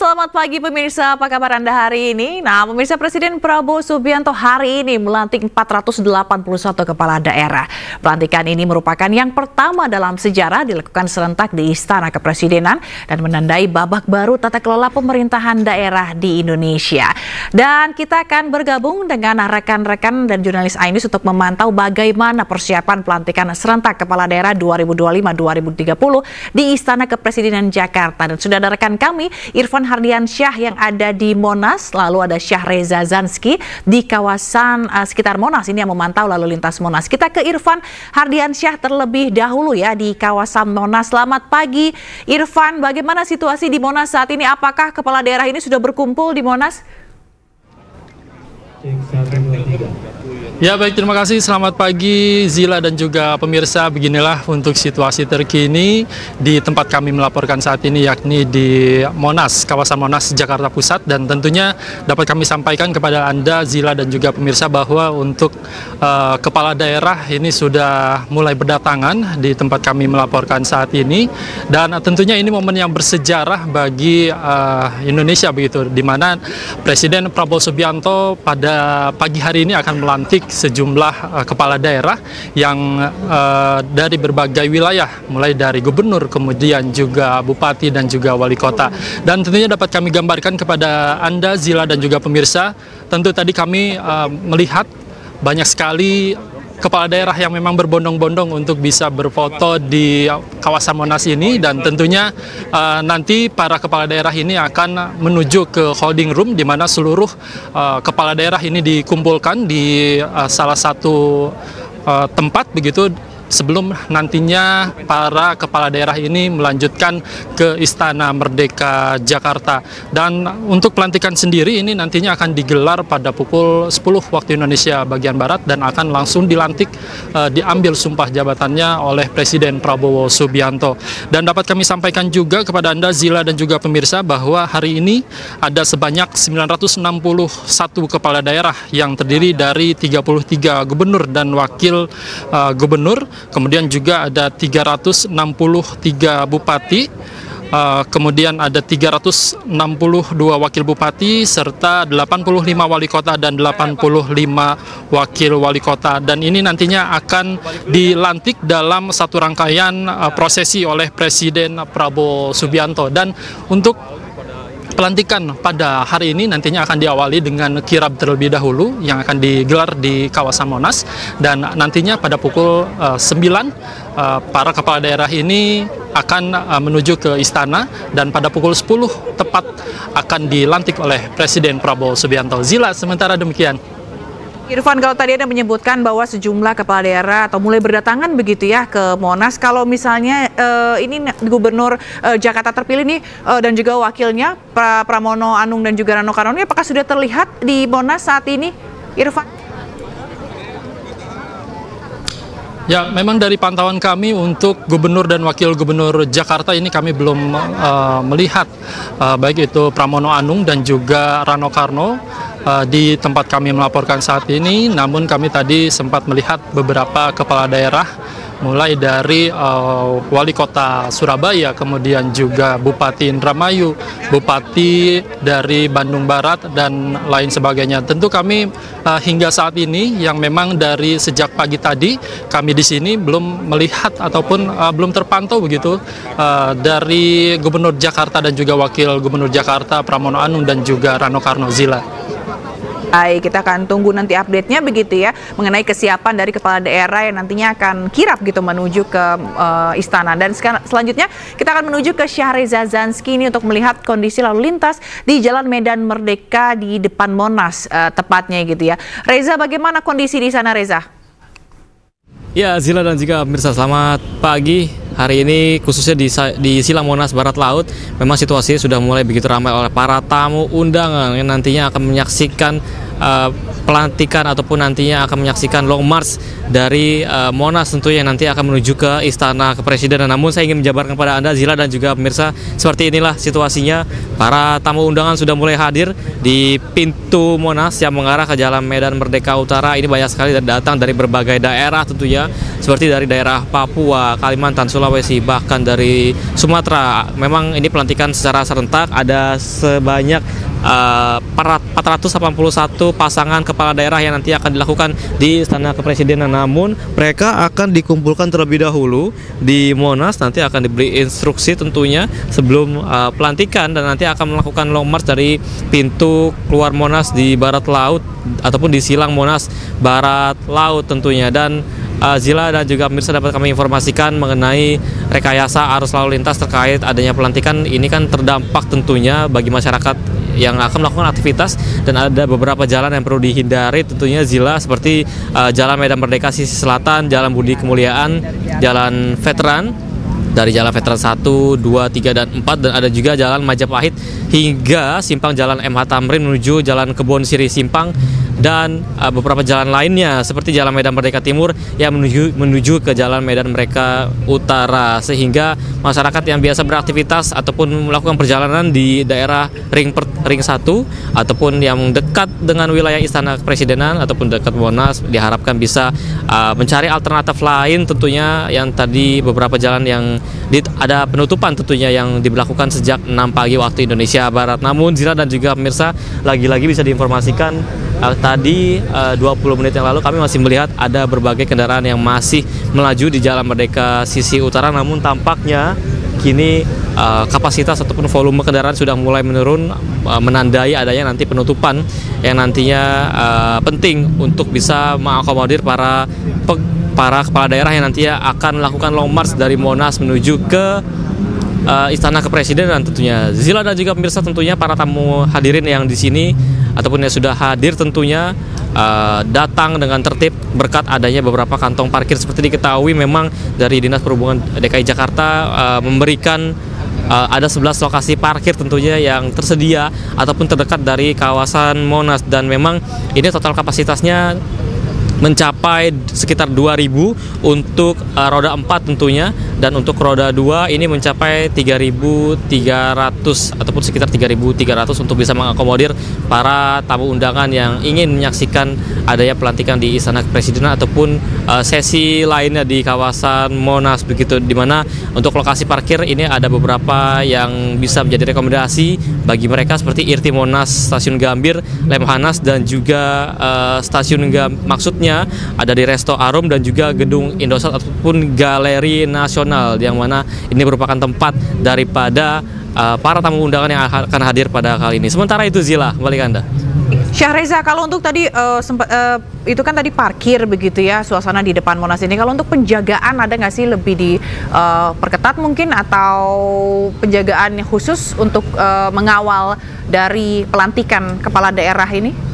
selamat pagi pemirsa, apa kabar Anda hari ini? Nah, pemirsa, Presiden Prabowo Subianto hari ini melantik 481 kepala daerah. Pelantikan ini merupakan yang pertama dalam sejarah dilakukan serentak di Istana Kepresidenan dan menandai babak baru tata kelola pemerintahan daerah di Indonesia. Dan kita akan bergabung dengan rekan-rekan dan jurnalis Ainus untuk memantau bagaimana persiapan pelantikan serentak kepala daerah 2025-2030 di Istana Kepresidenan Jakarta. Dan sudah ada rekan kami, Irfan Hardiansyah yang ada di Monas, lalu ada Syahreza Zanski di kawasan sekitar Monas ini yang memantau lalu lintas Monas. Kita ke Irfan Hardiansyah terlebih dahulu ya di kawasan Monas. Selamat pagi Irfan, bagaimana situasi di Monas saat ini? Apakah kepala daerah ini sudah berkumpul di Monas? Ya baik, terima kasih. Selamat pagi Zila dan juga pemirsa. Beginilah untuk situasi terkini di tempat kami melaporkan saat ini, yakni di Monas, kawasan Monas, Jakarta Pusat. Dan tentunya dapat kami sampaikan kepada Anda, Zila dan juga pemirsa, bahwa untuk kepala daerah ini sudah mulai berdatangan di tempat kami melaporkan saat ini. Dan tentunya ini momen yang bersejarah bagi Indonesia begitu, di mana Presiden Prabowo Subianto pada pagi hari ini akan melantik sejumlah kepala daerah yang dari berbagai wilayah, mulai dari gubernur, kemudian juga bupati dan juga wali kota. Dan tentunya dapat kami gambarkan kepada Anda, Zila dan juga pemirsa, tentu tadi kami melihat banyak sekali kepala daerah yang memang berbondong-bondong untuk bisa berfoto di kawasan Monas ini. Dan tentunya nanti para kepala daerah ini akan menuju ke holding room, di mana seluruh kepala daerah ini dikumpulkan di salah satu tempat begitu, sebelum nantinya para kepala daerah ini melanjutkan ke Istana Merdeka Jakarta. Dan untuk pelantikan sendiri ini nantinya akan digelar pada pukul 10 waktu Indonesia bagian Barat dan akan langsung dilantik, diambil sumpah jabatannya oleh Presiden Prabowo Subianto. Dan dapat kami sampaikan juga kepada Anda, Zila dan juga pemirsa, bahwa hari ini ada sebanyak 961 kepala daerah yang terdiri dari 33 gubernur dan wakil gubernur. Kemudian juga ada 363 bupati, kemudian ada 362 wakil bupati, serta 85 wali kota dan 85 wakil wali kota. Dan ini nantinya akan dilantik dalam satu rangkaian prosesi oleh Presiden Prabowo Subianto. Dan untuk pelantikan pada hari ini nantinya akan diawali dengan kirab terlebih dahulu yang akan digelar di kawasan Monas, dan nantinya pada pukul 9 para kepala daerah ini akan menuju ke istana, dan pada pukul 10 tepat akan dilantik oleh Presiden Prabowo Subianto. Zila, sementara demikian. Irfan, kalau tadi Anda menyebutkan bahwa sejumlah kepala daerah atau mulai berdatangan begitu ya ke Monas, kalau misalnya ini Gubernur Jakarta terpilih nih dan juga wakilnya Pramono Anung dan juga Rano Karno, apakah sudah terlihat di Monas saat ini, Irfan? Ya, memang dari pantauan kami untuk gubernur dan wakil gubernur Jakarta ini kami belum melihat baik itu Pramono Anung dan juga Rano Karno di tempat kami melaporkan saat ini. Namun kami tadi sempat melihat beberapa kepala daerah, mulai dari wali kota Surabaya, kemudian juga Bupati Indramayu, Bupati dari Bandung Barat, dan lain sebagainya. Tentu kami hingga saat ini yang memang dari sejak pagi tadi kami di sini belum melihat ataupun belum terpantau begitu dari Gubernur Jakarta dan juga Wakil Gubernur Jakarta Pramono Anung dan juga Rano Karno. Zila. Baik, kita akan tunggu nanti update-nya begitu ya, mengenai kesiapan dari kepala daerah yang nantinya akan kirap gitu menuju ke istana. Dan selanjutnya kita akan menuju ke Syahreza Zanski ini untuk melihat kondisi lalu lintas di Jalan Medan Merdeka di depan Monas tepatnya gitu ya. Reza, bagaimana kondisi di sana, Reza? Ya, Zila dan juga pemirsa, selamat pagi. Hari ini khususnya di Silang Monas Barat Laut, memang situasinya sudah mulai begitu ramai oleh para tamu undangan yang nantinya akan menyaksikan pelantikan ataupun nantinya akan menyaksikan long march dari Monas tentunya yang nanti akan menuju ke Istana Kepresidenan. Namun saya ingin menjabarkan kepada Anda, Zila dan juga pemirsa, seperti inilah situasinya. Para tamu undangan sudah mulai hadir di pintu Monas yang mengarah ke Jalan Medan Merdeka Utara. Ini banyak sekali datang dari berbagai daerah tentunya, seperti dari daerah Papua, Kalimantan, Sulawesi, bahkan dari Sumatera. Memang ini pelantikan secara serentak, ada sebanyak 481 pasangan kepala daerah yang nanti akan dilakukan di Istana Kepresidenan. Namun mereka akan dikumpulkan terlebih dahulu di Monas, nanti akan diberi instruksi tentunya sebelum pelantikan, dan nanti akan melakukan long march dari pintu keluar Monas di barat laut ataupun di silang Monas barat laut tentunya. Dan Zila dan juga pemirsa, dapat kami informasikan mengenai rekayasa arus lalu lintas terkait adanya pelantikan ini kan terdampak tentunya bagi masyarakat yang akan melakukan aktivitas, dan ada beberapa jalan yang perlu dihindari tentunya, Zila, seperti Jalan Medan Merdeka sisi selatan, Jalan Budi Kemuliaan, Jalan Veteran, dari Jalan Veteran 1, 2, 3, dan 4, dan ada juga Jalan Majapahit hingga simpang Jalan MH Tamrin menuju Jalan Kebon Siri Simpang, dan beberapa jalan lainnya seperti Jalan Medan Merdeka Timur yang menuju ke Jalan Medan Merdeka Utara, sehingga masyarakat yang biasa beraktivitas ataupun melakukan perjalanan di daerah ring 1 ataupun yang dekat dengan wilayah Istana Kepresidenan ataupun dekat Monas diharapkan bisa mencari alternatif lain tentunya, yang tadi beberapa jalan yang ada penutupan tentunya yang diberlakukan sejak 6 pagi waktu Indonesia Barat. Namun Zila dan juga pemirsa, lagi-lagi bisa diinformasikan tadi 20 menit yang lalu kami masih melihat ada berbagai kendaraan yang masih melaju di Jalan Merdeka sisi utara, namun tampaknya kini kapasitas ataupun volume kendaraan sudah mulai menurun, menandai adanya nanti penutupan yang nantinya penting untuk bisa mengakomodir para kepala daerah yang nantinya akan melakukan long march dari Monas menuju ke Istana Kepresidenan tentunya. Zila dan juga pemirsa, tentunya para tamu hadirin yang di sini ataupun yang sudah hadir tentunya datang dengan tertib berkat adanya beberapa kantong parkir. Seperti diketahui memang dari Dinas Perhubungan DKI Jakarta memberikan ada 11 lokasi parkir tentunya yang tersedia ataupun terdekat dari kawasan Monas, dan memang ini total kapasitasnya mencapai sekitar 2.000 untuk roda 4 tentunya, dan untuk roda 2 ini mencapai 3.300 ataupun sekitar 3.300 untuk bisa mengakomodir para tamu undangan yang ingin menyaksikan adanya pelantikan di Istana Kepresidenan ataupun sesi lainnya di kawasan Monas begitu, di mana untuk lokasi parkir ini ada beberapa yang bisa menjadi rekomendasi bagi mereka seperti Irti Monas, Stasiun Gambir, Lemhanas, dan juga Stasiun maksudnya ada di Resto Arum dan juga Gedung Indosat ataupun Galeri Nasional, yang mana ini merupakan tempat daripada para tamu undangan yang akan hadir pada kali ini. Sementara itu Zila, kembali ke Anda. Syahriza, kalau untuk tadi itu kan tadi parkir begitu ya, suasana di depan Monas ini. Kalau untuk penjagaan ada nggak sih lebih diperketat mungkin, atau penjagaan khusus untuk mengawal dari pelantikan kepala daerah ini?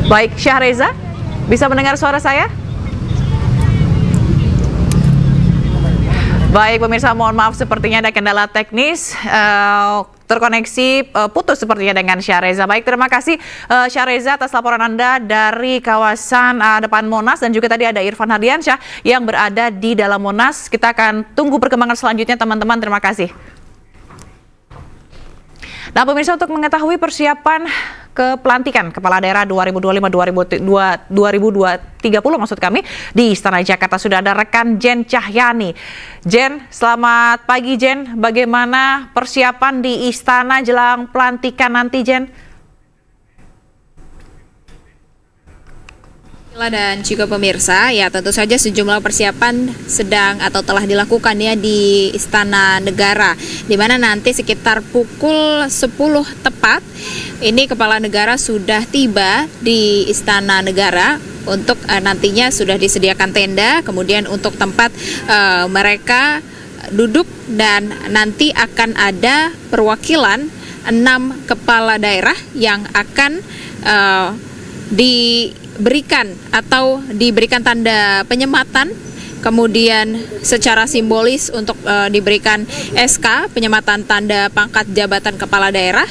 Baik, Syahriza, bisa mendengar suara saya? Baik, pemirsa, mohon maaf sepertinya ada kendala teknis, terkoneksi putus sepertinya dengan Syahriza. Baik, terima kasih Syahriza atas laporan Anda dari kawasan depan Monas, dan juga tadi ada Irfan Hardiansyah yang berada di dalam Monas. Kita akan tunggu perkembangan selanjutnya, teman-teman. Terima kasih. Nah, pemirsa, untuk mengetahui persiapan ke pelantikan Kepala Daerah 2025-2030 maksud kami di Istana Jakarta sudah ada rekan Jen Cahyani. Jen, selamat pagi Jen. Bagaimana persiapan di Istana jelang pelantikan nanti, Jen? Dan juga pemirsa, ya tentu saja sejumlah persiapan sedang atau telah dilakukan ya di Istana Negara, di mana nanti sekitar pukul 10 tepat ini Kepala Negara sudah tiba di Istana Negara. Untuk nantinya sudah disediakan tenda, kemudian untuk tempat mereka duduk, dan nanti akan ada perwakilan 6 kepala daerah yang akan diberikan tanda penyematan, kemudian secara simbolis untuk diberikan SK penyematan tanda pangkat jabatan kepala daerah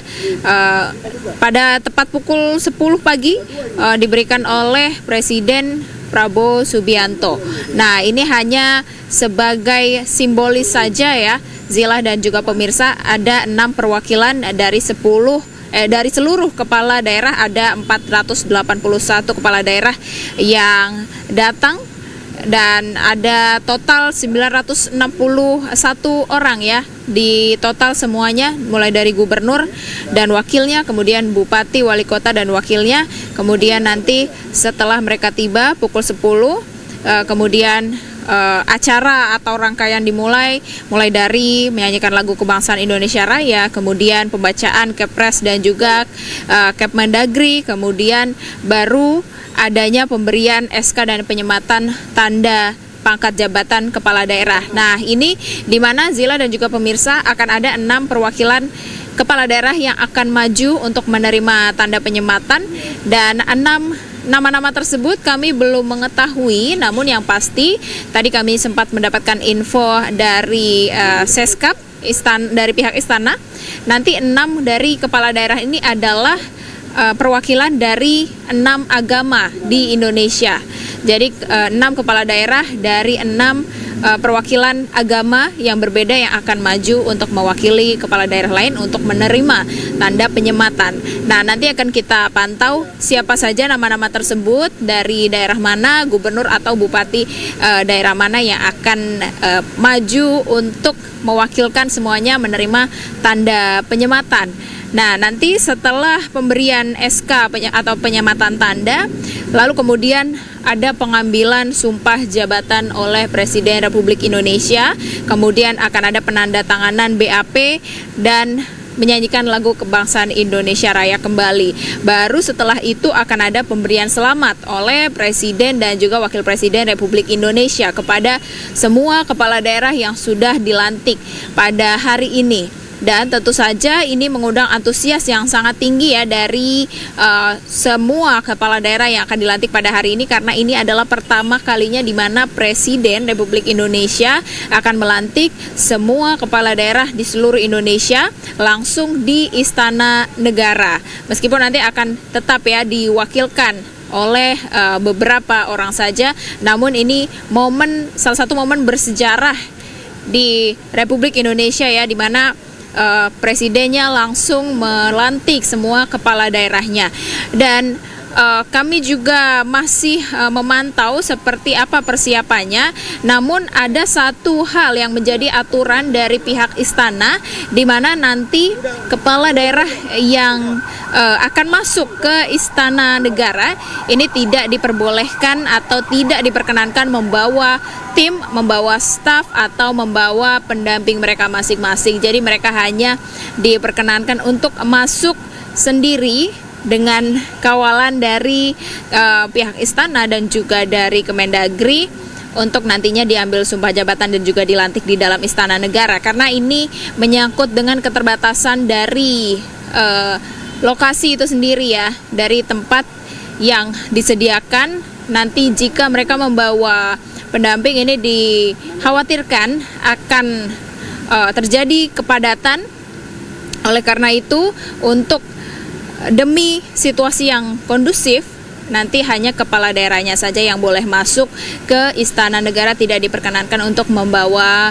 pada tepat pukul 10 pagi diberikan oleh Presiden Prabowo Subianto. Nah, ini hanya sebagai simbolis saja ya, Zila dan juga pemirsa. Ada 6 perwakilan dari dari seluruh kepala daerah, ada 481 kepala daerah yang datang, dan ada total 961 orang ya, di total semuanya, mulai dari gubernur dan wakilnya, kemudian bupati, wali kota dan wakilnya. Kemudian nanti setelah mereka tiba pukul 10, kemudian acara atau rangkaian dimulai, mulai dari menyanyikan lagu kebangsaan Indonesia Raya, kemudian pembacaan Kepres dan juga Kepmendagri, kemudian baru adanya pemberian SK dan penyematan tanda pangkat jabatan kepala daerah. Nah, ini di mana Zila dan juga pemirsa akan ada 6 perwakilan kepala daerah yang akan maju untuk menerima tanda penyematan, dan 6 nama-nama tersebut kami belum mengetahui, namun yang pasti tadi kami sempat mendapatkan info dari Seskap dari pihak istana. Nanti 6 dari kepala daerah ini adalah perwakilan dari 6 agama di Indonesia. Jadi 6 kepala daerah dari 6 perwakilan agama yang berbeda yang akan maju untuk mewakili kepala daerah lain untuk menerima tanda penyematan. Nah, nanti akan kita pantau siapa saja nama-nama tersebut, dari daerah mana, gubernur atau bupati daerah mana yang akan maju untuk mewakilkan semuanya menerima tanda penyematan. Nah, nanti setelah pemberian SK atau penyematan tanda, lalu kemudian ada pengambilan sumpah jabatan oleh Presiden Republik Indonesia, kemudian akan ada penandatanganan BAP dan menyanyikan lagu kebangsaan Indonesia Raya kembali. Baru setelah itu akan ada pemberian selamat oleh Presiden dan juga Wakil Presiden Republik Indonesia kepada semua kepala daerah yang sudah dilantik pada hari ini. Dan tentu saja ini mengundang antusias yang sangat tinggi ya dari semua kepala daerah yang akan dilantik pada hari ini, karena ini adalah pertama kalinya di mana Presiden Republik Indonesia akan melantik semua kepala daerah di seluruh Indonesia langsung di Istana Negara. Meskipun nanti akan tetap ya diwakilkan oleh beberapa orang saja, namun ini salah satu momen bersejarah di Republik Indonesia ya, di mana presidennya langsung melantik semua kepala daerahnya. Dan kami juga masih memantau seperti apa persiapannya. Namun ada satu hal yang menjadi aturan dari pihak istana, di mana nanti kepala daerah yang akan masuk ke Istana Negara ini tidak diperbolehkan atau tidak diperkenankan membawa tim, membawa staf atau membawa pendamping mereka masing-masing. Jadi mereka hanya diperkenankan untuk masuk sendiri dengan kawalan dari pihak istana dan juga dari Kemendagri untuk nantinya diambil sumpah jabatan dan juga dilantik di dalam Istana Negara, karena ini menyangkut dengan keterbatasan dari lokasi itu sendiri ya, dari tempat yang disediakan. Nanti jika mereka membawa pendamping, ini dikhawatirkan akan terjadi kepadatan. Oleh karena itu, untuk demi situasi yang kondusif, nanti hanya kepala daerahnya saja yang boleh masuk ke Istana Negara, tidak diperkenankan untuk membawa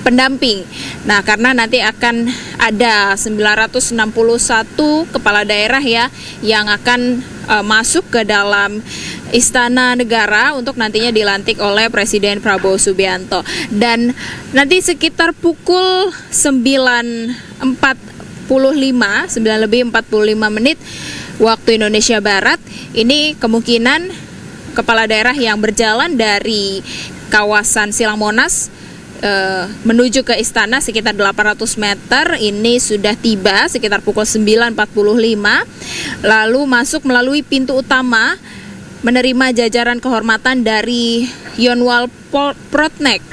pendamping. Nah, karena nanti akan ada 961 kepala daerah ya yang akan masuk ke dalam Istana Negara untuk nantinya dilantik oleh Presiden Prabowo Subianto. Dan nanti sekitar pukul 9:45 waktu Indonesia Barat, ini kemungkinan kepala daerah yang berjalan dari kawasan Silang Monas menuju ke istana sekitar 800 meter ini sudah tiba sekitar pukul 9:45, lalu masuk melalui pintu utama menerima jajaran kehormatan dari Yonwal Protnek.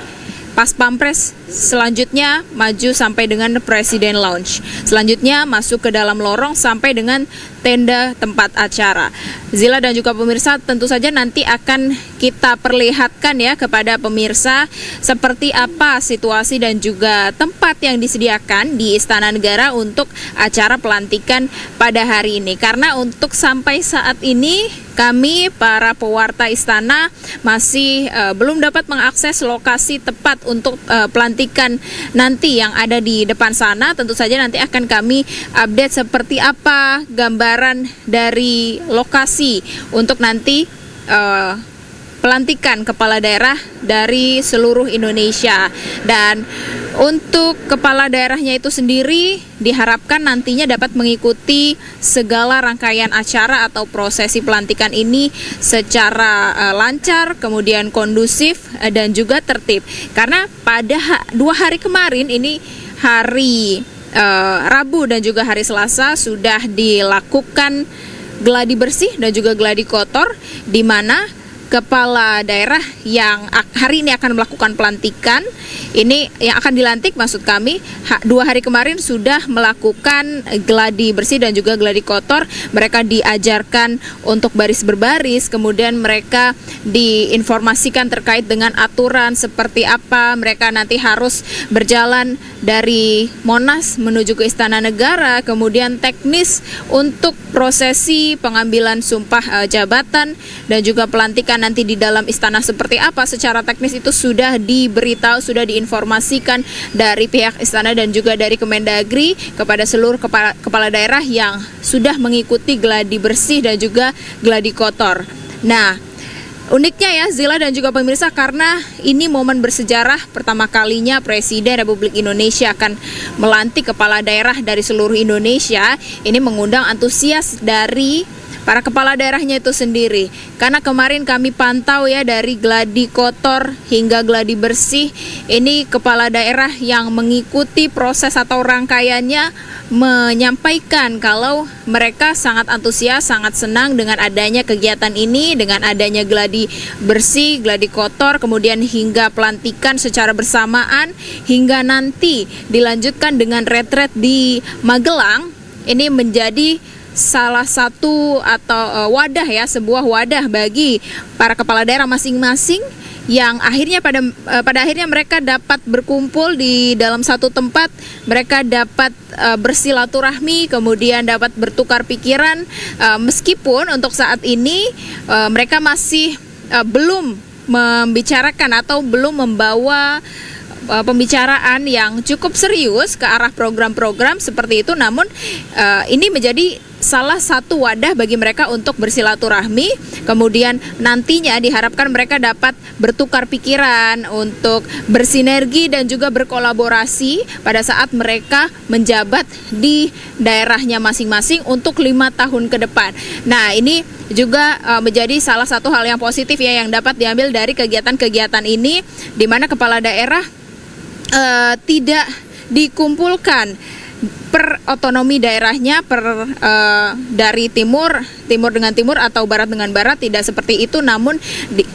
Pas Pampres, selanjutnya maju sampai dengan Presiden Lounge. Selanjutnya masuk ke dalam lorong sampai dengan tenda tempat acara. Zila dan juga pemirsa, tentu saja nanti akan kita perlihatkan ya kepada pemirsa seperti apa situasi dan juga tempat yang disediakan di Istana Negara untuk acara pelantikan pada hari ini. Karena untuk sampai saat ini kami para pewarta istana masih belum dapat mengakses lokasi tepat untuk pelantikan nanti yang ada di depan sana. Tentu saja nanti akan kami update seperti apa gambaran dari lokasi untuk nanti pelantikan kepala daerah dari seluruh Indonesia. Dan untuk kepala daerahnya itu sendiri diharapkan nantinya dapat mengikuti segala rangkaian acara atau prosesi pelantikan ini secara lancar, kemudian kondusif dan juga tertib. Karena pada 2 hari kemarin, ini hari Rabu dan juga hari Selasa, sudah dilakukan gladi bersih dan juga gladi kotor, di mana kepala daerah yang hari ini akan melakukan pelantikan, ini yang akan dilantik maksud kami, 2 hari kemarin sudah melakukan gladi bersih dan juga gladi kotor. Mereka diajarkan untuk baris berbaris, kemudian mereka diinformasikan terkait dengan aturan seperti apa mereka nanti harus berjalan dari Monas menuju ke Istana Negara, kemudian teknis untuk prosesi pengambilan sumpah jabatan dan juga pelantikan nanti di dalam istana seperti apa. Secara teknis itu sudah diberitahu, sudah diinformasikan dari pihak istana dan juga dari Kemendagri kepada seluruh kepala daerah yang sudah mengikuti gladi bersih dan juga gladi kotor. Nah, uniknya ya Zila dan juga pemirsa, karena ini momen bersejarah pertama kalinya Presiden Republik Indonesia akan melantik kepala daerah dari seluruh Indonesia. Ini mengundang antusias dari para kepala daerahnya itu sendiri. Karena kemarin kami pantau ya, dari gladi kotor hingga gladi bersih, ini kepala daerah yang mengikuti proses atau rangkaiannya menyampaikan kalau mereka sangat antusias, sangat senang dengan adanya kegiatan ini, dengan adanya gladi bersih, gladi kotor, kemudian hingga pelantikan secara bersamaan, hingga nanti dilanjutkan dengan retret di Magelang. Ini menjadi salah satu atau wadah ya, sebuah wadah bagi para kepala daerah masing-masing yang akhirnya pada akhirnya mereka dapat berkumpul di dalam satu tempat, mereka dapat bersilaturahmi, kemudian dapat bertukar pikiran, meskipun untuk saat ini mereka masih belum membicarakan atau belum membawa pembicaraan yang cukup serius ke arah program-program seperti itu. Namun ini menjadi salah satu wadah bagi mereka untuk bersilaturahmi, kemudian nantinya diharapkan mereka dapat bertukar pikiran untuk bersinergi dan juga berkolaborasi pada saat mereka menjabat di daerahnya masing-masing untuk 5 tahun ke depan. Nah, ini juga menjadi salah satu hal yang positif ya yang dapat diambil dari kegiatan-kegiatan ini, di mana kepala daerah tidak dikumpulkan per otonomi daerahnya, dari timur dengan timur atau barat dengan barat, tidak seperti itu. Namun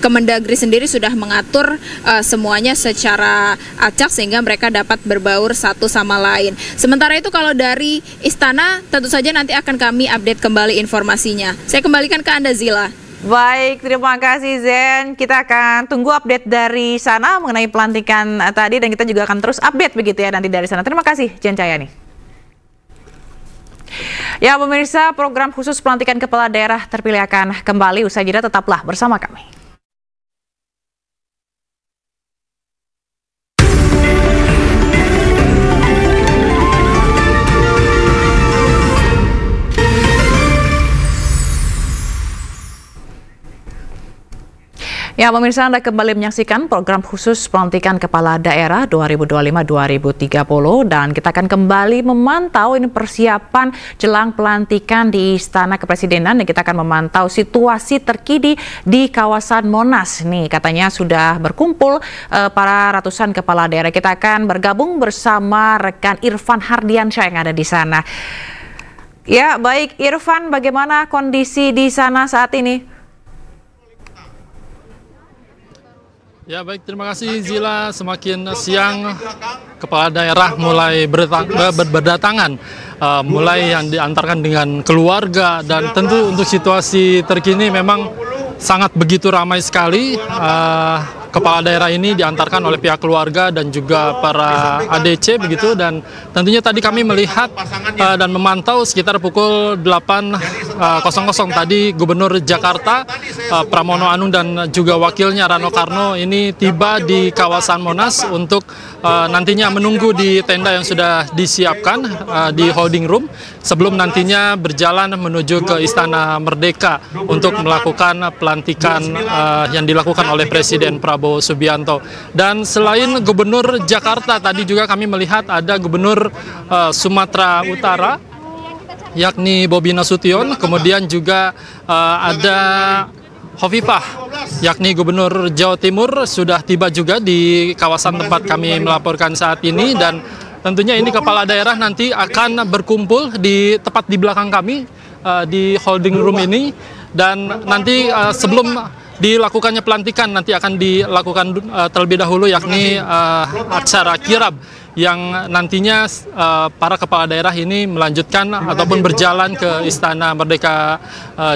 Kemendagri sendiri sudah mengatur semuanya secara acak sehingga mereka dapat berbaur satu sama lain. Sementara itu kalau dari istana tentu saja nanti akan kami update kembali informasinya. Saya kembalikan ke Anda, Zila. Baik, terima kasih Zen. Kita akan tunggu update dari sana mengenai pelantikan tadi, dan kita juga akan terus update begitu ya nanti dari sana. Terima kasih Jen Cayani. Ya pemirsa, program khusus pelantikan kepala daerah terpilih akan kembali usai jeda, tetaplah bersama kami. Ya pemirsa, Anda kembali menyaksikan program khusus pelantikan kepala daerah 2025-2030, dan kita akan kembali memantau ini persiapan jelang pelantikan di Istana Kepresidenan, dan kita akan memantau situasi terkini di kawasan Monas. Nih katanya sudah berkumpul para ratusan kepala daerah. Kita akan bergabung bersama rekan Irfan Hardiansyah yang ada di sana. Ya baik Irfan, bagaimana kondisi di sana saat ini? Ya baik, terima kasih Zila. Semakin siang kepala daerah mulai berdatangan, mulai yang diantarkan dengan keluarga, dan tentu untuk situasi terkini memang sangat begitu ramai sekali. Kepala daerah ini diantarkan oleh pihak keluarga dan juga para ADC begitu, dan tentunya tadi kami melihat dan memantau sekitar pukul 8.00 tadi Gubernur Jakarta Pramono Anung dan juga wakilnya Rano Karno ini tiba di kawasan Monas untuk nantinya menunggu di tenda yang sudah disiapkan di holding room sebelum nantinya berjalan menuju ke Istana Merdeka untuk melakukan pelantikan yang dilakukan oleh Presiden Prabowo Subianto. Dan selain Gubernur Jakarta, tadi juga kami melihat ada Gubernur Sumatera Utara, yakni Bobi Nasution, kemudian juga ada Hovifah, yakni Gubernur Jawa Timur, sudah tiba juga di kawasan tempat kami melaporkan saat ini, dan tentunya ini kepala daerah nanti akan berkumpul di tepat di belakang kami di holding room ini, dan nanti sebelum dilakukannya pelantikan nanti akan dilakukan terlebih dahulu, yakni acara kirab yang nantinya para kepala daerah ini melanjutkan ataupun berjalan ke Istana Merdeka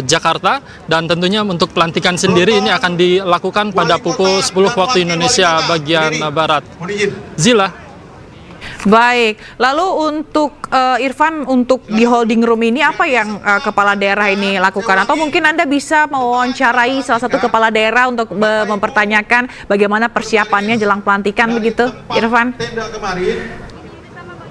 Jakarta, dan tentunya untuk pelantikan sendiri ini akan dilakukan pada pukul 10 waktu Indonesia bagian Barat. Zila. Baik, lalu untuk Irfan, untuk di holding room ini apa yang kepala daerah ini lakukan? Atau mungkin Anda bisa mewawancarai salah satu kepala daerah untuk mempertanyakan bagaimana persiapannya jelang pelantikan begitu, Irfan?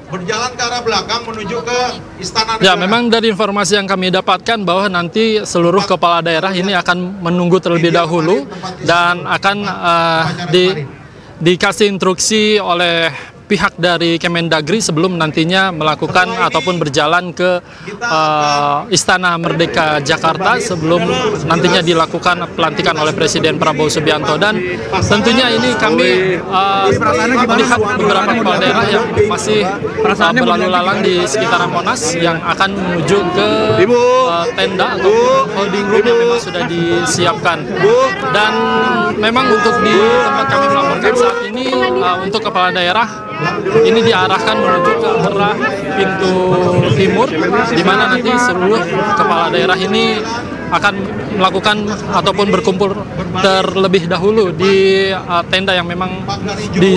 Berjalan ke arah belakang menuju ke Istana Negara. Ya, memang dari informasi yang kami dapatkan bahwa nanti seluruh kepala daerah ini akan menunggu terlebih dahulu dan akan dikasih instruksi oleh pihak dari Kemendagri sebelum nantinya melakukan ataupun berjalan ke Istana Merdeka Jakarta sebelum nantinya dilakukan pelantikan oleh Presiden Prabowo Subianto. Dan tentunya ini kami melihat beberapa kepala daerah yang masih berlalu lalang di sekitar Monas yang akan menuju ke tenda atau holding room yang memang sudah disiapkan. Dan memang untuk di tempat kami melaporkan saat ini untuk kepala daerah ini diarahkan menuju ke arah pintu timur, di mana nanti seluruh kepala daerah ini akan melakukan ataupun berkumpul terlebih dahulu di tenda yang memang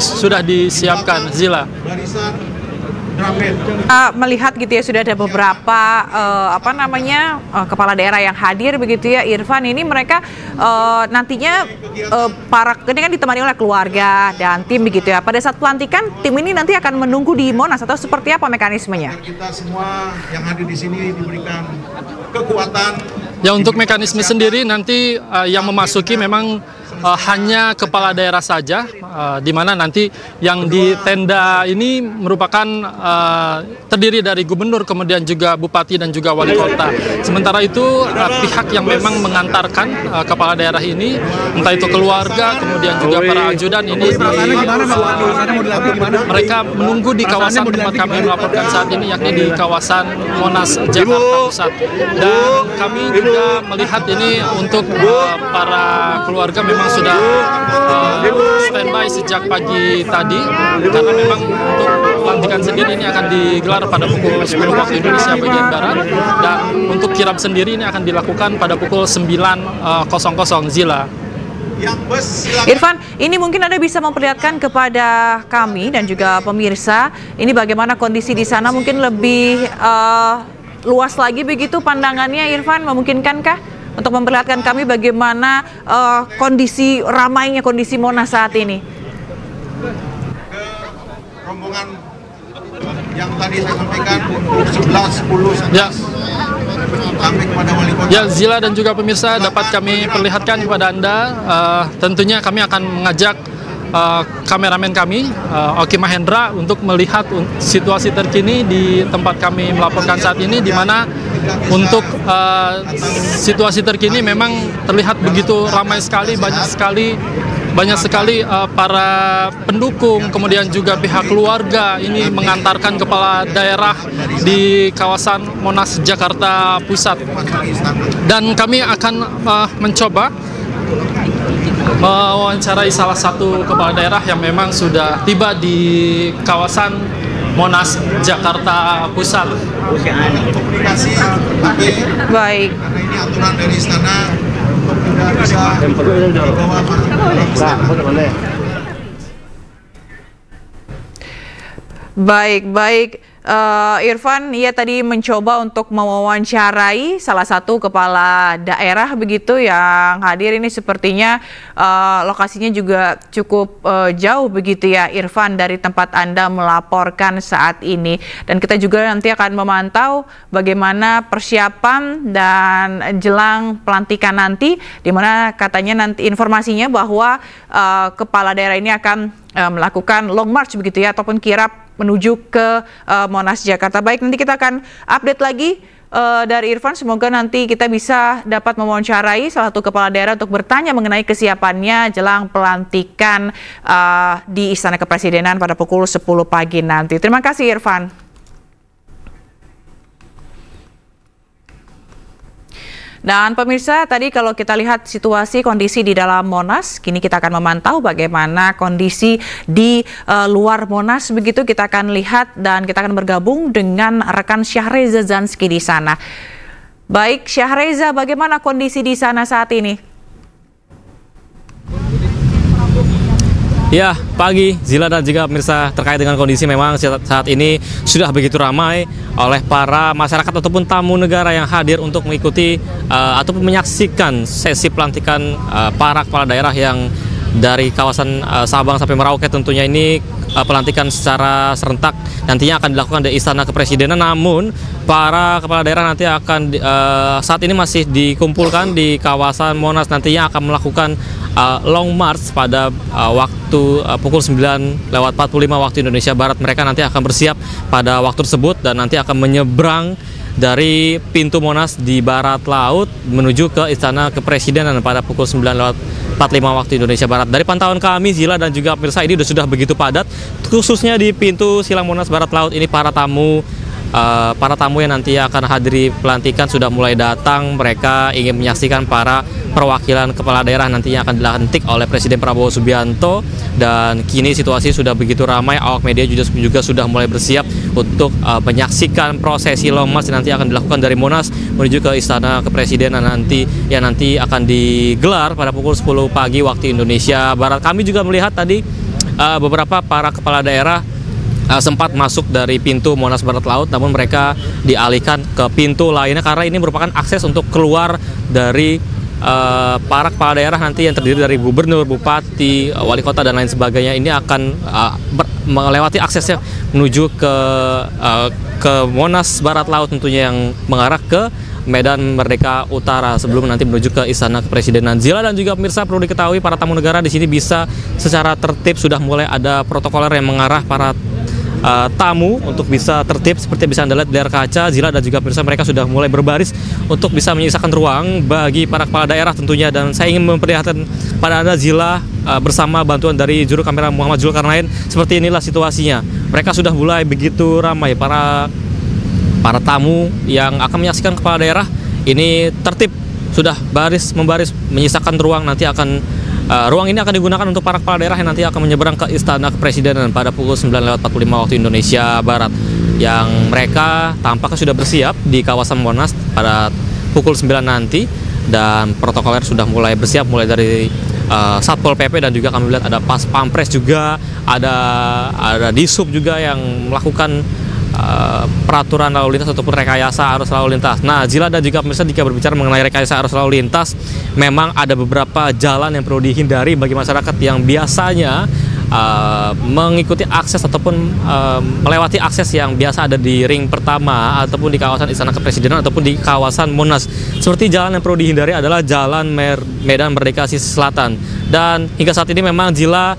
sudah disiapkan. Zila. Melihat gitu ya, sudah ada beberapa kepala daerah yang hadir begitu ya, Irfan. Ini mereka nantinya ini kan ditemani oleh keluarga dan tim begitu ya. Pada saat pelantikan, tim ini nanti akan menunggu di Monas atau seperti apa mekanismenya? Kita semua yang hadir di sini diberikan kekuatan. Ya, untuk mekanisme sendiri nanti yang memasuki memang hanya kepala daerah saja, di mana nanti yang di tenda ini merupakan terdiri dari gubernur, kemudian juga bupati dan juga wali kota. Sementara itu pihak yang memang mengantarkan kepala daerah ini, entah itu keluarga, kemudian juga para ajudan ini, mereka menunggu di kawasan tempat kami melaporkan saat ini, yakni di kawasan Monas, Jakarta Pusat. Dan kami juga melihat ini untuk para keluarga memang sudah standby sejak pagi tadi, karena memang untuk pelantikan sendiri ini akan digelar pada pukul 10 waktu Indonesia bagian Barat, dan untuk kirab sendiri ini akan dilakukan pada pukul 9.00. Zila. Irfan, ini mungkin Anda bisa memperlihatkan kepada kami dan juga pemirsa ini bagaimana kondisi di sana, mungkin lebih luas lagi begitu pandangannya, Irfan, memungkinkankah untuk memperlihatkan kami bagaimana ramainya kondisi Monas saat ini? Rombongan yang tadi saya sampaikan 11, 10, ya. Sampai kepada wali kota. Ya, Zila dan juga pemirsa, dapat kami perlihatkan kepada Anda, tentunya kami akan mengajak kameramen kami, Oki Mahendra, untuk melihat situasi terkini di tempat kami melaporkan saat ini, di mana untuk situasi terkini memang terlihat begitu ramai sekali, banyak sekali para pendukung, kemudian juga pihak keluarga ini mengantarkan kepala daerah di kawasan Monas, Jakarta Pusat. Dan kami akan mencoba mewawancarai salah satu kepala daerah yang memang sudah tiba di kawasan Monas, Jakarta Pusat. Komunikasi Baik. karena ini aturan dari istana untuk tidak bisa dibawa masuk ke istana. Baik. Irfan, ia tadi mencoba untuk mewawancarai salah satu kepala daerah begitu yang hadir ini sepertinya lokasinya juga cukup jauh begitu ya Irfan dari tempat Anda melaporkan saat ini. Dan kita juga nanti akan memantau bagaimana persiapan dan jelang pelantikan nanti, di mana katanya nanti informasinya bahwa kepala daerah ini akan melakukan long march begitu ya, ataupun kirap menuju ke Monas Jakarta. Baik, nanti kita akan update lagi dari Irfan. Semoga nanti kita bisa dapat mewawancarai salah satu kepala daerah untuk bertanya mengenai kesiapannya jelang pelantikan di Istana Kepresidenan pada pukul 10 pagi nanti. Terima kasih Irfan. Dan pemirsa, tadi kalau kita lihat situasi kondisi di dalam Monas, kini kita akan memantau bagaimana kondisi di luar Monas. Begitu kita akan lihat dan kita akan bergabung dengan rekan Syahreza Zanski di sana. Baik, Syahreza, bagaimana kondisi di sana saat ini? Ya, pagi Zila dan juga pemirsa, terkait dengan kondisi memang saat ini sudah begitu ramai oleh para masyarakat ataupun tamu negara yang hadir untuk mengikuti ataupun menyaksikan sesi pelantikan para kepala daerah yang dari kawasan Sabang sampai Merauke. Tentunya ini pelantikan secara serentak nantinya akan dilakukan di Istana Kepresidenan. Namun para kepala daerah nanti akan saat ini masih dikumpulkan di kawasan Monas, nantinya akan melakukan long march pada waktu pukul 9:45 waktu Indonesia Barat. Mereka nanti akan bersiap pada waktu tersebut dan nanti akan menyeberang dari pintu Monas di barat laut menuju ke Istana Kepresidenan pada pukul 9:45 waktu Indonesia Barat. Dari pantauan kami, Zila dan juga pemirsa, ini sudah begitu padat, khususnya di pintu silang Monas barat laut ini. Para tamu yang nanti akan hadiri pelantikan sudah mulai datang. Mereka ingin menyaksikan para perwakilan kepala daerah nantinya akan dilantik oleh Presiden Prabowo Subianto. Dan kini situasi sudah begitu ramai, awak media juga sudah mulai bersiap untuk menyaksikan prosesi long march yang nanti akan dilakukan dari Monas menuju ke Istana Kepresidenan nanti akan digelar pada pukul 10 pagi waktu Indonesia Barat. Kami juga melihat tadi beberapa para kepala daerah sempat masuk dari pintu Monas Barat Laut, namun mereka dialihkan ke pintu lainnya karena ini merupakan akses untuk keluar dari para kepala daerah nanti yang terdiri dari gubernur, bupati, wali kota dan lain sebagainya. Ini akan melewati aksesnya menuju ke Monas Barat Laut, tentunya yang mengarah ke Medan Merdeka Utara sebelum nanti menuju ke Istana Kepresidenan. Zila dan juga pemirsa, perlu diketahui para tamu negara di sini bisa secara tertib, sudah mulai ada protokoler yang mengarah para tamu untuk bisa tertib. Seperti bisa Anda lihat di layar kaca, Zila dan juga pemirsa, mereka sudah mulai berbaris untuk bisa menyisakan ruang bagi para kepala daerah tentunya. Dan saya ingin memperlihatkan pada Anda, Zila, bersama bantuan dari juru kamera Muhammad Zulkarnain, seperti inilah situasinya. Mereka sudah mulai begitu ramai, para tamu yang akan menyaksikan kepala daerah ini tertib, sudah membaris menyisakan ruang. Nanti ruang ini akan digunakan untuk para kepala daerah yang nanti akan menyeberang ke Istana Kepresidenan pada pukul 9:45 waktu Indonesia Barat, yang mereka tampaknya sudah bersiap di kawasan Monas pada pukul 9 nanti. Dan protokoler sudah mulai bersiap, mulai dari Satpol PP, dan juga kami lihat ada Pas Pampres juga, ada Disub juga yang melakukan peraturan lalu lintas ataupun rekayasa arus lalu lintas. Nah, Zila dan juga pemirsa, jika berbicara mengenai rekayasa arus lalu lintas, memang ada beberapa jalan yang perlu dihindari bagi masyarakat yang biasanya mengikuti akses ataupun melewati akses yang biasa ada di ring pertama ataupun di kawasan Istana Kepresidenan ataupun di kawasan Monas. Seperti jalan yang perlu dihindari adalah Jalan Medan Merdeka sisi selatan. Dan hingga saat ini memang Zila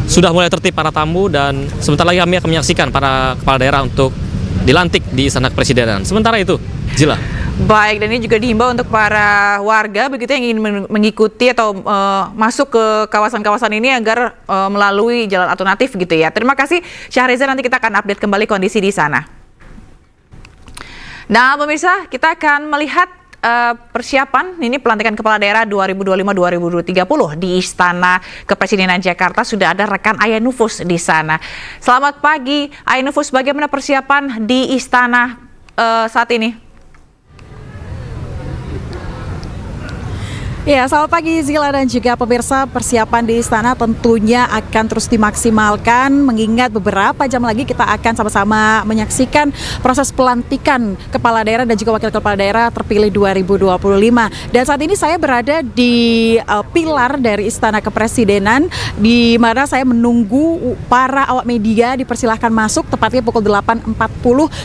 sudah mulai tertib para tamu, dan sebentar lagi kami akan menyaksikan para kepala daerah untuk dilantik di Istana Kepresidenan. Sementara itu, Zila. Baik, dan ini juga dihimbau untuk para warga begitu yang ingin mengikuti atau masuk ke kawasan-kawasan ini agar melalui jalan alternatif gitu ya. Terima kasih Syahreza, nanti kita akan update kembali kondisi di sana. Nah, pemirsa, kita akan melihat persiapan ini pelantikan kepala daerah 2025-2030 di Istana Kepresidenan Jakarta. Sudah ada rekan Ayah Nufus di sana. Selamat pagi, Ayah Nufus. Bagaimana persiapan di Istana saat ini? Ya, selamat pagi Zila dan juga pemirsa. Persiapan di istana tentunya akan terus dimaksimalkan, mengingat beberapa jam lagi kita akan sama-sama menyaksikan proses pelantikan kepala daerah dan juga wakil kepala daerah terpilih 2025. Dan saat ini saya berada di pilar dari Istana Kepresidenan, di mana saya menunggu para awak media dipersilahkan masuk, tepatnya pukul 8.40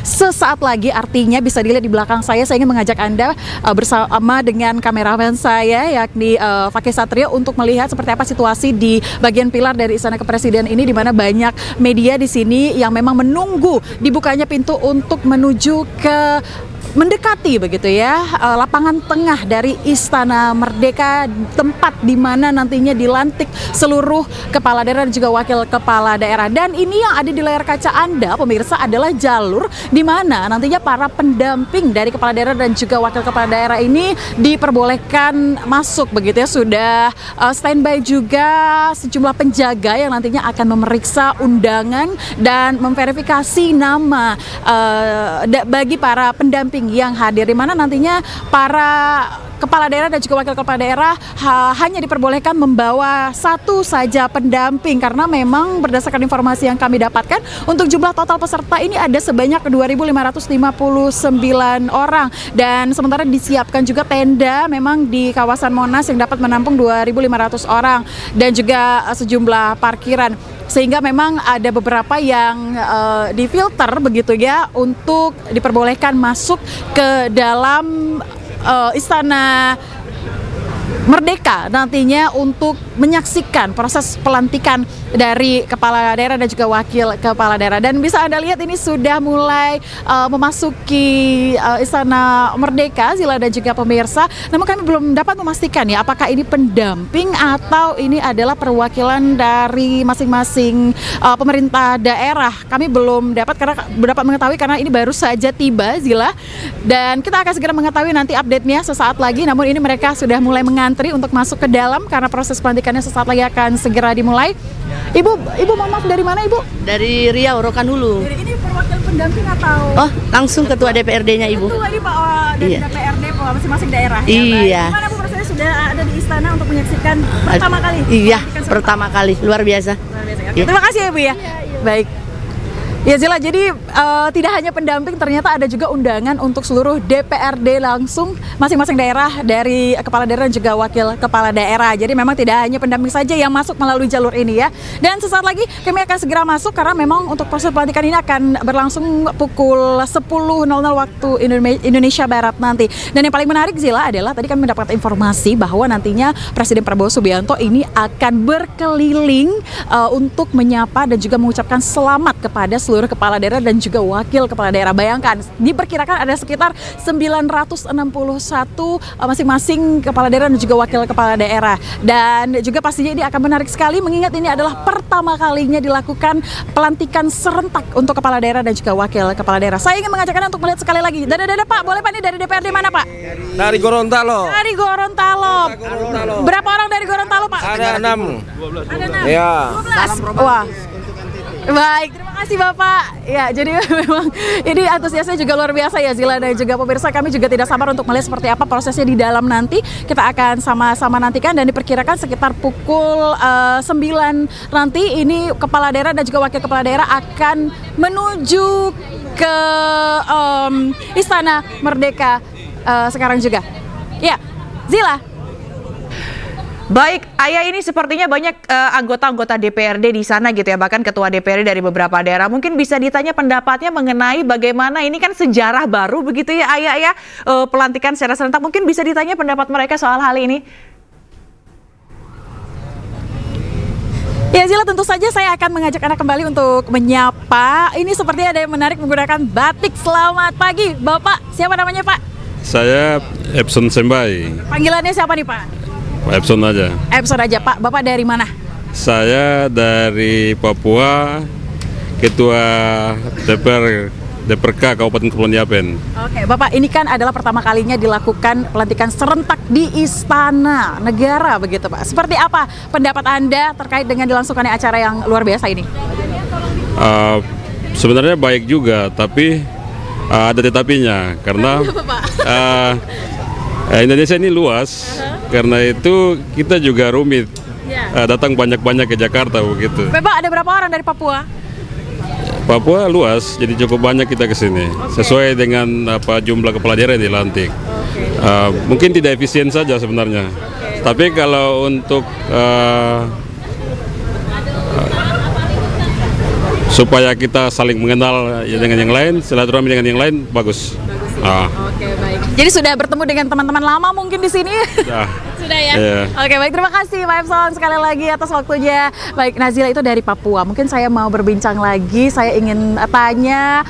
sesaat lagi. Artinya bisa dilihat di belakang saya ingin mengajak Anda bersama dengan kameramen saya, yakni Fakih Satrio, untuk melihat seperti apa situasi di bagian pilar dari Istana Kepresidenan ini, di mana banyak media di sini yang memang menunggu dibukanya pintu untuk menuju ke mendekati begitu ya lapangan tengah dari Istana Merdeka, tempat di mana nantinya dilantik seluruh kepala daerah dan juga wakil kepala daerah. Dan ini yang ada di layar kaca Anda pemirsa adalah jalur di mana nantinya para pendamping dari kepala daerah dan juga wakil kepala daerah ini diperbolehkan masuk begitu ya. Sudah standby juga sejumlah penjaga yang nantinya akan memeriksa undangan dan memverifikasi nama bagi para pendamping yang hadir, di mana nantinya para kepala daerah dan juga wakil kepala daerah hanya diperbolehkan membawa satu saja pendamping, karena memang berdasarkan informasi yang kami dapatkan untuk jumlah total peserta ini ada sebanyak 2.559 orang, dan sementara disiapkan juga tenda memang di kawasan Monas yang dapat menampung 2.500 orang dan juga sejumlah parkiran, sehingga memang ada beberapa yang difilter begitu ya untuk diperbolehkan masuk ke dalam Istana Merdeka nantinya untuk menyaksikan proses pelantikan dari kepala daerah dan juga wakil kepala daerah. Dan bisa Anda lihat ini sudah mulai memasuki Istana Merdeka, Zila dan juga pemirsa. Namun kami belum dapat memastikan ya apakah ini pendamping atau ini adalah perwakilan dari masing-masing pemerintah daerah. Kami belum dapat mengetahui karena ini baru saja tiba, Zila. Dan kita akan segera mengetahui nanti update-nya sesaat lagi. Namun ini mereka sudah mulai mengantri untuk masuk ke dalam karena proses pelantikannya sesaat lagi akan segera dimulai. Ibu mohon maaf, dari mana Ibu? Dari Riau, Rokan Hulu. Ini perwakilan pendamping atau? Oh, langsung ketua DPRD-nya Ibu. Ketua ini Pak dari DPRD masing-masing daerah. Iya. Gimana Bu, prosesnya sudah ada di istana untuk menyaksikan pertama kali? Iya, pertama kali, luar biasa. Iya. Terima kasih ya Bu ya. Baik. Ya Zila, jadi tidak hanya pendamping, ternyata ada juga undangan untuk seluruh DPRD langsung masing-masing daerah, dari kepala daerah dan juga wakil kepala daerah. Jadi memang tidak hanya pendamping saja yang masuk melalui jalur ini ya. Dan sesaat lagi kami akan segera masuk karena memang untuk proses pelantikan ini akan berlangsung pukul 10.00 waktu Indonesia Barat nanti. Dan yang paling menarik Zila adalah tadi kami mendapat informasi bahwa nantinya Presiden Prabowo Subianto ini akan berkeliling untuk menyapa dan juga mengucapkan selamat kepada seluruh kepala daerah dan juga wakil kepala daerah. Bayangkan, diperkirakan ada sekitar 961 masing-masing kepala daerah dan juga wakil kepala daerah. Dan juga pastinya ini akan menarik sekali, mengingat ini adalah pertama kalinya dilakukan pelantikan serentak untuk kepala daerah dan juga wakil kepala daerah. Saya ingin mengajak Anda untuk melihat sekali lagi. Dada Pak, boleh Pak, ini dari DPRD mana Pak? Dari Gorontalo. Dari Gorontalo. Berapa orang dari Gorontalo Pak? Ada 6. Ada 6. Ya. 12. Wah. Baik, terima kasih Bapak. Ya, jadi memang ini antusiasnya juga luar biasa ya Zila dan juga pemirsa. Kami juga tidak sabar untuk melihat seperti apa prosesnya di dalam nanti. Kita akan sama-sama nantikan, dan diperkirakan sekitar pukul 9 nanti ini kepala daerah dan juga wakil kepala daerah akan menuju ke Istana Merdeka sekarang juga. Ya, Zila. Baik, Ayah, ini sepertinya banyak anggota-anggota DPRD di sana gitu ya, bahkan ketua DPRD dari beberapa daerah. Mungkin bisa ditanya pendapatnya mengenai bagaimana ini kan sejarah baru begitu ya Ayah ya, pelantikan secara serentak. Mungkin bisa ditanya pendapat mereka soal hal ini. Ya Zila, tentu saja saya akan mengajak Anda kembali untuk menyapa. Ini sepertinya ada yang menarik menggunakan batik. Selamat pagi Bapak, siapa namanya Pak? Saya Epson Sembai. Panggilannya siapa nih Pak? Epson aja. Epson aja Pak. Bapak dari mana? Saya dari Papua, Ketua DPR DPRK Kabupaten Kepulauan Yapen. Oke, Bapak, ini kan adalah pertama kalinya dilakukan pelantikan serentak di Istana Negara, begitu Pak. Seperti apa pendapat Anda terkait dengan dilangsungkannya acara yang luar biasa ini? Sebenarnya baik juga, tapi ada tetapinya, karena Indonesia ini luas, karena itu kita juga rumit. Datang banyak-banyak ke Jakarta begitu. Bapak, ada berapa orang dari Papua? Papua luas, jadi cukup banyak kita ke sini. Sesuai dengan jumlah kepala daerah yang dilantik. Mungkin tidak efisien saja sebenarnya. Tapi kalau untuk supaya kita saling mengenal dengan yang lain, silaturahmi dengan yang lain, bagus. Oke, baik. Jadi sudah bertemu dengan teman-teman lama mungkin di sini? Sudah ya? Yeah. Oke, baik. Terima kasih Pak Epson sekali lagi atas waktunya. Baik, Nazila itu dari Papua. Mungkin saya mau berbincang lagi. Saya ingin tanya,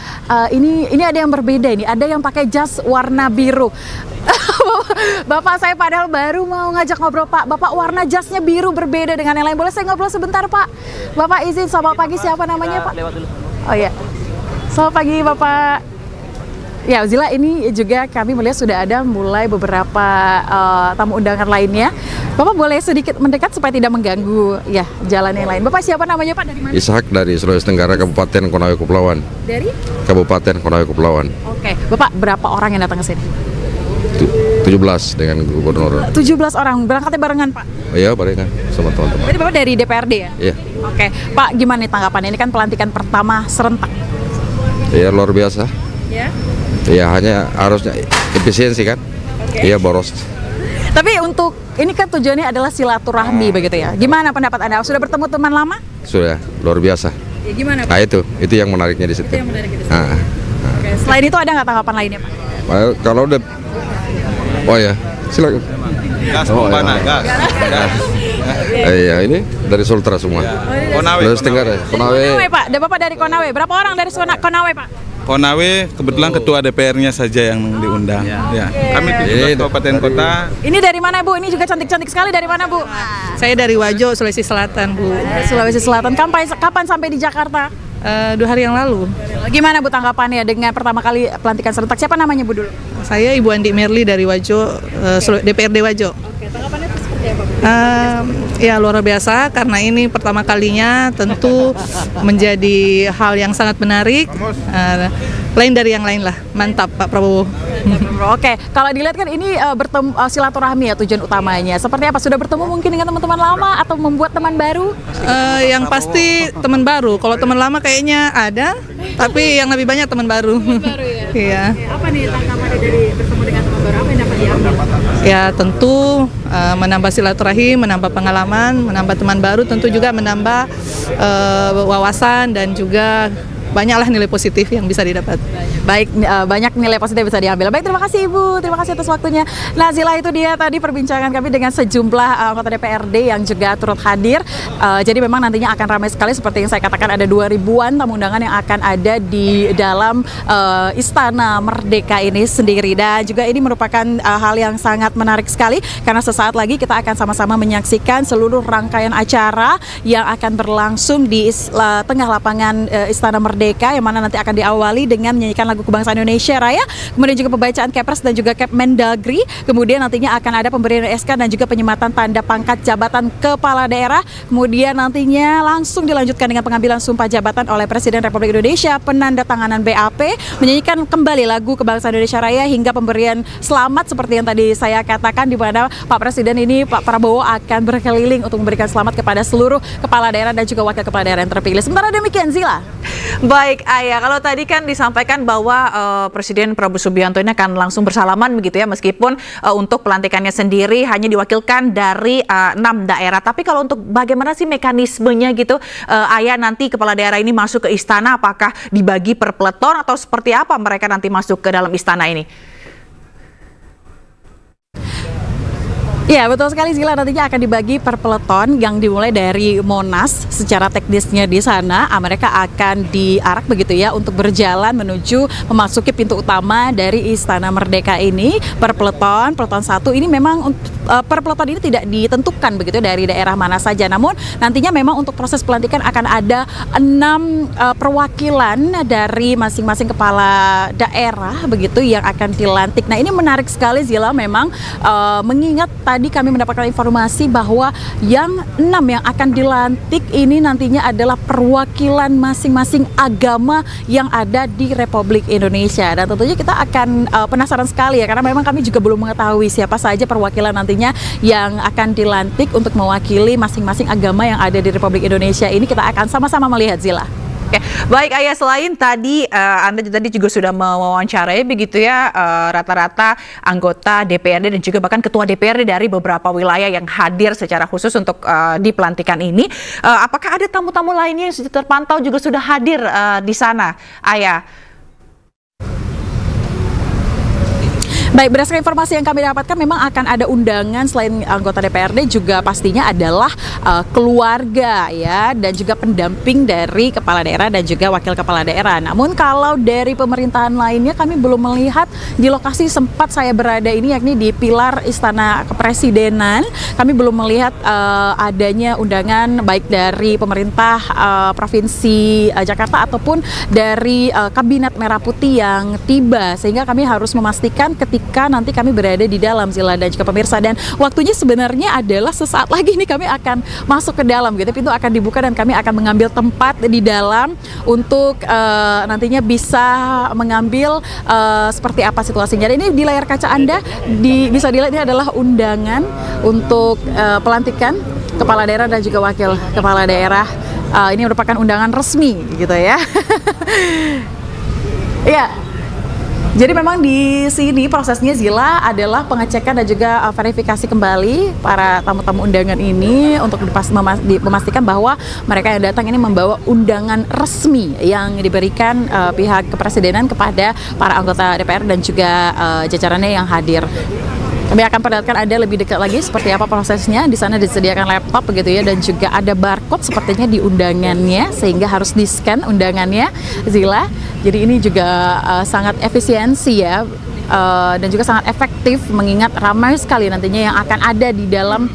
ini ada yang berbeda ini. Ada yang pakai jas warna biru. Bapak, saya padahal baru mau ngajak ngobrol Pak. Bapak warna jasnya biru berbeda dengan yang lain. Boleh saya ngobrol sebentar Pak? Bapak izin, selamat pagi, siapa namanya Pak? Lewat dulu. Oh iya. Selamat pagi Bapak. Ya, Zila, ini juga kami melihat sudah ada mulai beberapa tamu undangan lainnya. Bapak boleh sedikit mendekat supaya tidak mengganggu ya jalan yang lain. Bapak siapa namanya Pak, dari mana? Ishak dari Sulawesi Tenggara, Kabupaten Konawe Kepulauan. Dari? Kabupaten Konawe Kepulauan. Oke, Bapak berapa orang yang datang ke sini? 17 dengan gubernur. 17 orang, berangkatnya barengan Pak? Iya, barengan sama teman-teman. Jadi Bapak dari DPRD ya? Iya. Oke, Pak, gimana nih tanggapannya? Ini kan pelantikan pertama serentak. Iya, luar biasa. Ya? Iya, hanya harusnya efisiensi kan? Iya, boros. Tapi untuk ini kan tujuannya adalah silaturahmi begitu ya. Gimana pendapat Anda? Sudah bertemu teman lama? Sudah, luar biasa. Ya, gimana Pak? Nah, itu yang menariknya di situ. Itu yang menarik di situ. Oke. Selain itu ada nggak tanggapan lainnya Pak? Kalau udah, oh ya, silakan. Gas, gas. Iya, ini dari Sultra semua. Konawe. Sulawesi Tenggara. Konawe Pak. Ada Bapak dari Konawe. Berapa orang dari Konawe Pak? Konawe kebetulan ketua DPR-nya saja yang diundang. Ya. Kami 17 kabupaten kota. Ini dari mana Bu? Ini juga cantik-cantik sekali. Dari mana Bu? Saya dari Wajo, Sulawesi Selatan Bu. Sulawesi Selatan. Kapan sampai di Jakarta? 2 hari yang lalu. Gimana Bu tanggapannya dengan pertama kali pelantikan serentak? Siapa namanya Bu dulu? Saya Ibu Andi Merli dari Wajo, DPRD Wajo. Oke, tanggapannya itu seperti apa Bu? Ya luar biasa, karena ini pertama kalinya tentu menjadi hal yang sangat menarik. Lain dari yang lain lah. Mantap Pak Prabowo. Oke, kalau dilihat kan ini bertemu silaturahmi ya tujuan utamanya. Seperti apa? Sudah bertemu mungkin dengan teman-teman lama atau membuat teman baru? Yang pasti teman baru. Kalau teman lama kayaknya ada, tapi yang lebih banyak teman baru. Baru ya? Iya. Apa nih tanggapannya dari bertemu dengan teman baru? Apa yang dapat diambil? Ya tentu menambah silaturahim, menambah pengalaman, menambah teman baru, tentu juga menambah wawasan dan juga banyaklah nilai positif yang bisa didapat. Baik, banyak nilai positif bisa diambil. Baik, terima kasih Ibu, terima kasih atas waktunya. Nah, Zila, itu dia tadi perbincangan kami dengan sejumlah anggota DPRD yang juga turut hadir. Jadi memang nantinya akan ramai sekali seperti yang saya katakan, ada 2.000-an tamu undangan yang akan ada di dalam Istana Merdeka ini sendiri. Dan juga ini merupakan hal yang sangat menarik sekali karena sesaat lagi kita akan sama-sama menyaksikan seluruh rangkaian acara yang akan berlangsung di tengah lapangan Istana Merdeka, yang mana nanti akan diawali dengan menyanyikan lagu kebangsaan Indonesia Raya, kemudian juga pembacaan Kepres dan juga Kepmendagri, kemudian nantinya akan ada pemberian SK dan juga penyematan tanda pangkat jabatan kepala daerah, kemudian nantinya langsung dilanjutkan dengan pengambilan sumpah jabatan oleh Presiden Republik Indonesia, penandatanganan BAP, menyanyikan kembali lagu kebangsaan Indonesia Raya hingga pemberian selamat seperti yang tadi saya katakan, di mana Pak Presiden ini, Pak Prabowo, akan berkeliling untuk memberikan selamat kepada seluruh kepala daerah dan juga wakil kepala daerah yang terpilih. Sementara demikian, Zila. Baik, Ayah, kalau tadi kan disampaikan bahwa Presiden Prabowo Subianto ini akan langsung bersalaman begitu ya, meskipun untuk pelantikannya sendiri hanya diwakilkan dari 6 daerah. Tapi kalau untuk bagaimana sih mekanismenya gitu, Ayah, nanti kepala daerah ini masuk ke istana, apakah dibagi per peleton atau seperti apa mereka nanti masuk ke dalam istana ini? Ya, betul sekali Zila, nantinya akan dibagi per peleton yang dimulai dari Monas. Secara teknisnya di sana mereka akan diarak begitu ya untuk berjalan menuju memasuki pintu utama dari Istana Merdeka ini per peleton. Peleton 1 ini memang per peleton ini tidak ditentukan begitu dari daerah mana saja. Namun nantinya memang untuk proses pelantikan akan ada 6 perwakilan dari masing-masing kepala daerah begitu yang akan dilantik. Nah, ini menarik sekali Zila, memang mengingat tadi kami mendapatkan informasi bahwa yang 6 yang akan dilantik ini nantinya adalah perwakilan masing-masing agama yang ada di Republik Indonesia. Dan tentunya kita akan penasaran sekali ya, karena memang kami juga belum mengetahui siapa saja perwakilan nantinya yang akan dilantik untuk mewakili masing-masing agama yang ada di Republik Indonesia ini. Kita akan sama-sama melihat Zila. Oke, baik Ayah, selain tadi Anda tadi juga sudah mewawancarai begitu ya rata-rata anggota DPRD dan juga bahkan ketua DPRD dari beberapa wilayah yang hadir secara khusus untuk di pelantikan ini. Apakah ada tamu-tamu lainnya yang sudah terpantau juga sudah hadir di sana, Ayah? Baik, berdasarkan informasi yang kami dapatkan memang akan ada undangan selain anggota DPRD juga pastinya adalah keluarga ya, dan juga pendamping dari kepala daerah dan juga wakil kepala daerah. Namun kalau dari pemerintahan lainnya kami belum melihat di lokasi sempat saya berada ini, yakni di pilar Istana Kepresidenan. Kami belum melihat adanya undangan baik dari pemerintah Provinsi Jakarta ataupun dari Kabinet Merah Putih yang tiba, sehingga kami harus memastikan ketika nanti kami berada di dalam Zila dan juga pemirsa, dan waktunya sebenarnya adalah sesaat lagi nih kami akan masuk ke dalam gitu. Pintu akan dibuka dan kami akan mengambil tempat di dalam untuk nantinya bisa mengambil seperti apa situasinya. Dan ini di layar kaca Anda bisa dilihat ini adalah undangan untuk pelantikan kepala daerah dan juga wakil kepala daerah. Ini merupakan undangan resmi gitu ya. Ya. Jadi memang di sini prosesnya Zila adalah pengecekan dan juga verifikasi kembali para tamu-tamu undangan ini untuk memastikan bahwa mereka yang datang ini membawa undangan resmi yang diberikan pihak kepresidenan kepada para anggota DPR dan juga jajarannya yang hadir. Kami akan perlihatkan Anda lebih dekat lagi seperti apa prosesnya. Di sana disediakan laptop begitu ya, dan juga ada barcode sepertinya di undangannya sehingga harus di-scan undangannya Zila. Jadi ini juga sangat efisiensi ya, dan juga sangat efektif mengingat ramai sekali nantinya yang akan ada di dalam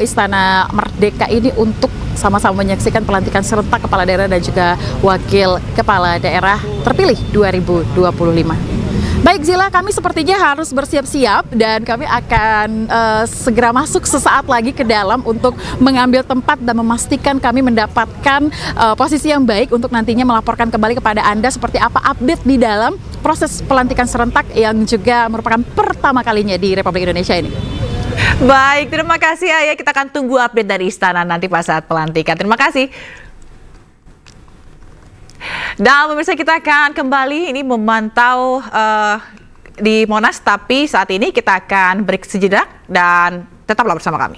Istana Merdeka ini untuk sama-sama menyaksikan pelantikan serentak kepala daerah dan juga wakil kepala daerah terpilih 2025. Baik Zila, kami sepertinya harus bersiap-siap dan kami akan segera masuk sesaat lagi ke dalam untuk mengambil tempat dan memastikan kami mendapatkan posisi yang baik untuk nantinya melaporkan kembali kepada Anda seperti apa update di dalam proses pelantikan serentak yang juga merupakan pertama kalinya di Republik Indonesia ini. Baik, terima kasih Ayah. Kita akan tunggu update dari istana nanti pas saat pelantikan. Terima kasih. Dan pemirsa, kita akan kembali ini memantau di Monas, tapi saat ini kita akan break sejenak dan tetaplah bersama kami.